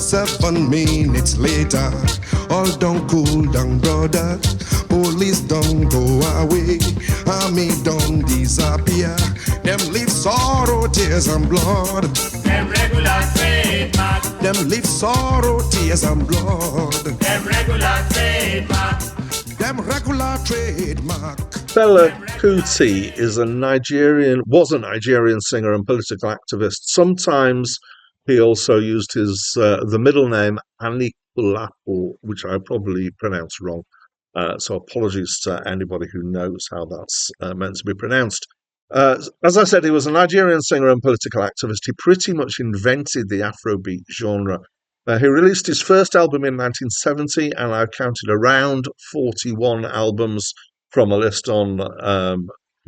7 minutes later, all done cool down, brother. Police don't go away, army don't disappear. Them leave sorrow, tears and blood. Them regular trademark. Them leave sorrow, tears and blood. Them regular trademark. Them regular trademark. Fela Kuti was a Nigerian singer and political activist. Sometimes he also used his the middle name Anikulapo, which I probably pronounced wrong. So apologies to anybody who knows how that's meant to be pronounced. As I said, he was a Nigerian singer and political activist. He pretty much invented the Afrobeat genre. He released his first album in 1970, and I've counted around 41 albums from a list on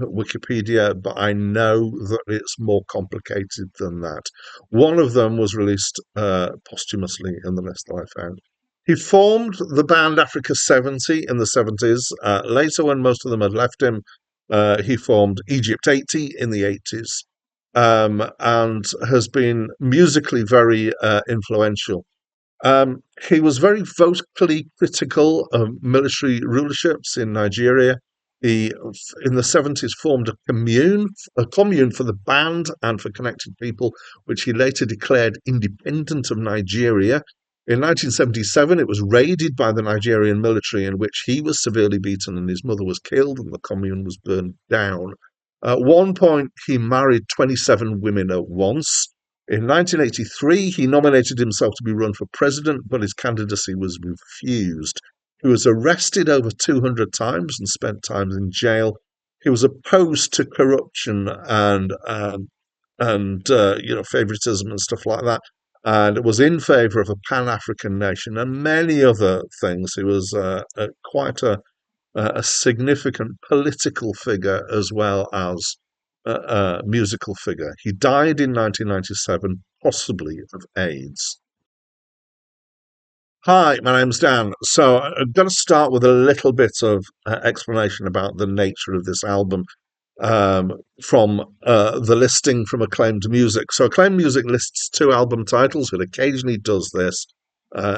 Wikipedia, but I know that it's more complicated than that. One of them was released posthumously in the list that I found. He formed the band Africa 70 in the 70s. Later, when most of them had left him, he formed Egypt 80 in the 80s, and has been musically very influential. He was very vocally critical of military rulerships in Nigeria. He, in the 70s, formed a commune for the band and for connected people, which he later declared independent of Nigeria. In 1977, it was raided by the Nigerian military, in which he was severely beaten and his mother was killed, and the commune was burned down. At one point, he married 27 women at once. In 1983, he nominated himself to be run for president, but his candidacy was refused. He was arrested over 200 times and spent time in jail. He was opposed to corruption and favoritism and stuff like that, and was in favour of a Pan-African nation and many other things. He was quite a significant political figure as well as a musical figure. He died in 1997, possibly of AIDS. Hi, my name's Dan. So I'm going to start with a little bit of explanation about the nature of this album from the listing from Acclaimed Music. So Acclaimed Music lists 2 album titles. It occasionally does this.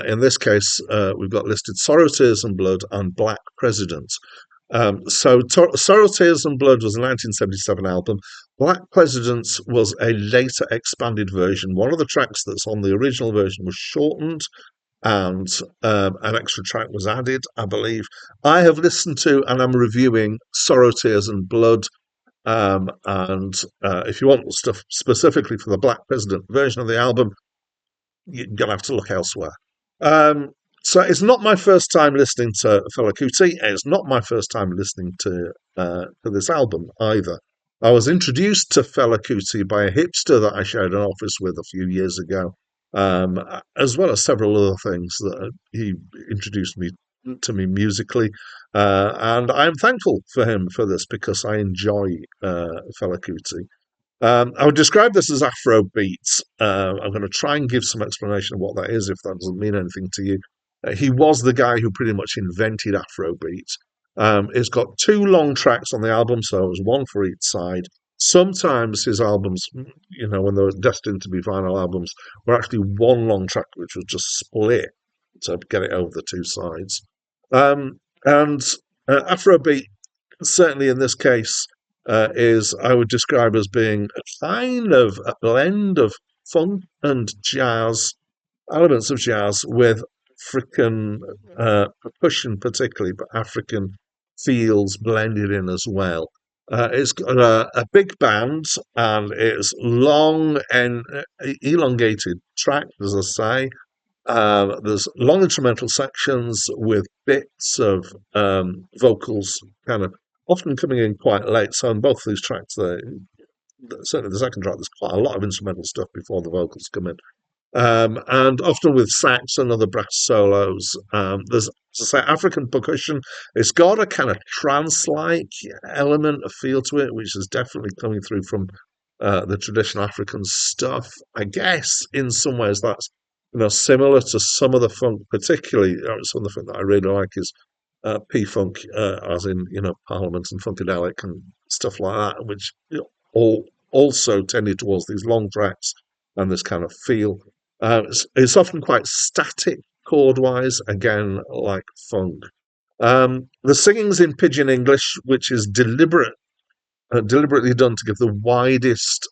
In this case, we've got listed Sorrow, Tears and Blood and Black President. Sorrow, Tears and Blood was a 1977 album. Black Presidents was a later expanded version. One of the tracks that's on the original version was shortened, and an extra track was added, I believe. I have listened to and I'm reviewing Sorrow, Tears and Blood. If you want stuff specifically for the Black President version of the album, you're going to have to look elsewhere. So it's not my first time listening to Fela Kuti. It's not my first time listening to this album either. I was introduced to Fela Kuti by a hipster that I shared an office with a few years ago, as well as several other things that he introduced to me musically. And I'm thankful for him for this because I enjoy Fela Kuti. I would describe this as Afrobeat. I'm going to try and give some explanation of what that is, if that doesn't mean anything to you. He was the guy who pretty much invented Afrobeat. It's got 2 long tracks on the album, so it was 1 for each side. Sometimes his albums, when they were destined to be vinyl albums, were actually 1 long track, which was just split to get it over the 2 sides. Afrobeat, certainly in this case, is, I would describe as being a kind of a blend of funk and jazz, elements of jazz, with African percussion particularly, but African feels blended in as well. It's got a big band, and it's long and elongated tracks, as I say. There's long instrumental sections with bits of vocals kind of often coming in quite late. So on both of these tracks, certainly the second track, there's quite a lot of instrumental stuff before the vocals come in. And often with sax and other brass solos. There's, as I say, African percussion. It's got a kind of trance-like element, a feel to it, which is definitely coming through from the traditional African stuff. I guess in some ways that's similar to some of the funk, particularly some of the funk that I really like is P-Funk, as in Parliament and Funkadelic and stuff like that, which all also tended towards these long tracks and this kind of feel. It's often quite static chord-wise, again, like funk. The singing's in Pidgin English, which is deliberately done to give the widest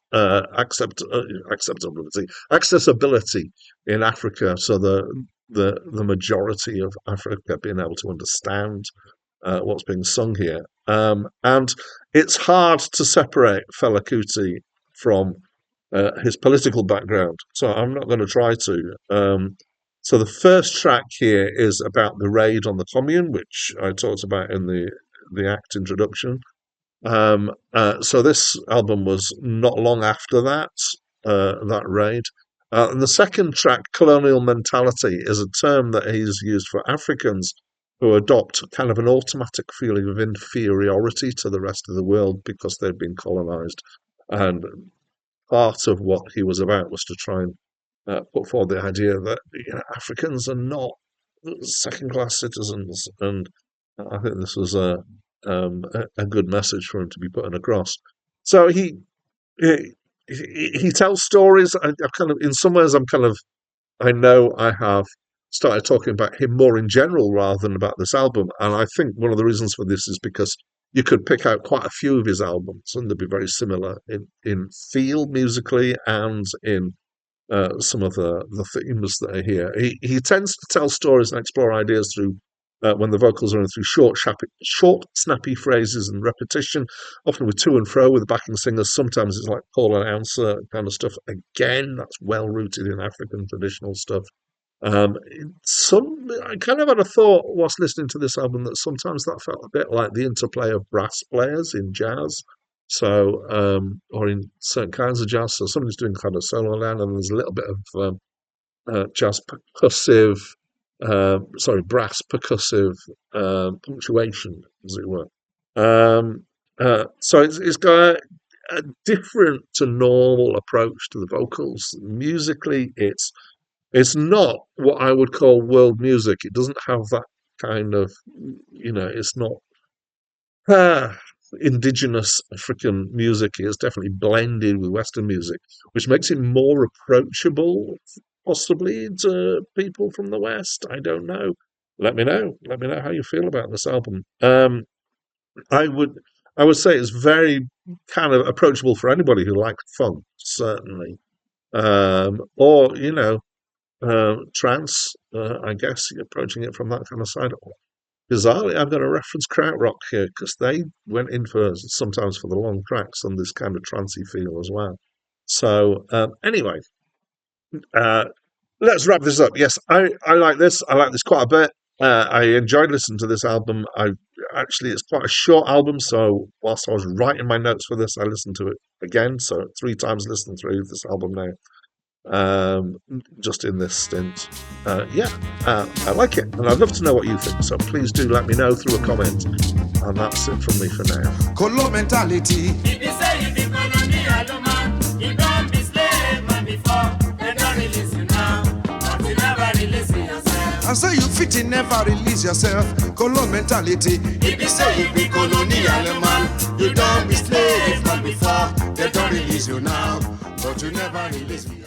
accessibility in Africa, so the majority of Africa being able to understand what's being sung here. And it's hard to separate Fela Kuti from his political background, so I'm not going to try to. So the first track here is about the raid on the commune, which I talked about in the act introduction. So this album was not long after that raid. And the second track, Colonial Mentality, is a term that he's used for Africans who adopt kind of an automatic feeling of inferiority to the rest of the world because they've been colonized. And part of what he was about was to try and put forward the idea that Africans are not second-class citizens, and I think this was a good message for him to be putting across. So he tells stories. I kind of, in some ways, I know I have started talking about him more in general rather than about this album, and I think one of the reasons for this is because you could pick out quite a few of his albums, and they'd be very similar in feel musically and in some of the themes that are here. He tends to tell stories and explore ideas through when the vocals are in through short, snappy phrases and repetition, often with to and fro with the backing singers. Sometimes it's like call and answer kind of stuff. Again, that's well rooted in African traditional stuff. I kind of had a thought whilst listening to this album that sometimes that felt a bit like the interplay of brass players in jazz. So, or in certain kinds of jazz. So somebody's doing kind of solo line, and there's a little bit of brass percussive punctuation, as it were. So it's got a different to normal approach to the vocals. Musically, it's not what I would call world music. It doesn't have that kind of, it's not indigenous African music. It's definitely blended with Western music, which makes it more approachable, possibly, to people from the West. I don't know. Let me know. Let me know how you feel about this album. I would say it's very kind of approachable for anybody who likes funk, certainly. Or, trance, I guess, approaching it from that kind of side. Bizarrely, I've got to reference Krautrock here because they went in sometimes for the long tracks and this kind of trancey feel as well. So anyway, let's wrap this up. Yes, I like this. I like this quite a bit. I enjoyed listening to this album. It's quite a short album, so whilst I was writing my notes for this, I listened to it again. So 3 times listening through this album now. Just in this stint. I like it, and I'd love to know what you think, so please do let me know through a comment. And that's it from me for now. Colo mentality. If you say you be colonial man, you don't be slave man before, they don't release you now, but you never release yourself. I say you fit in, never release yourself. Colo mentality. If you say you be colonial man, you don't be slave man before, they don't release you now, but you never release yourself.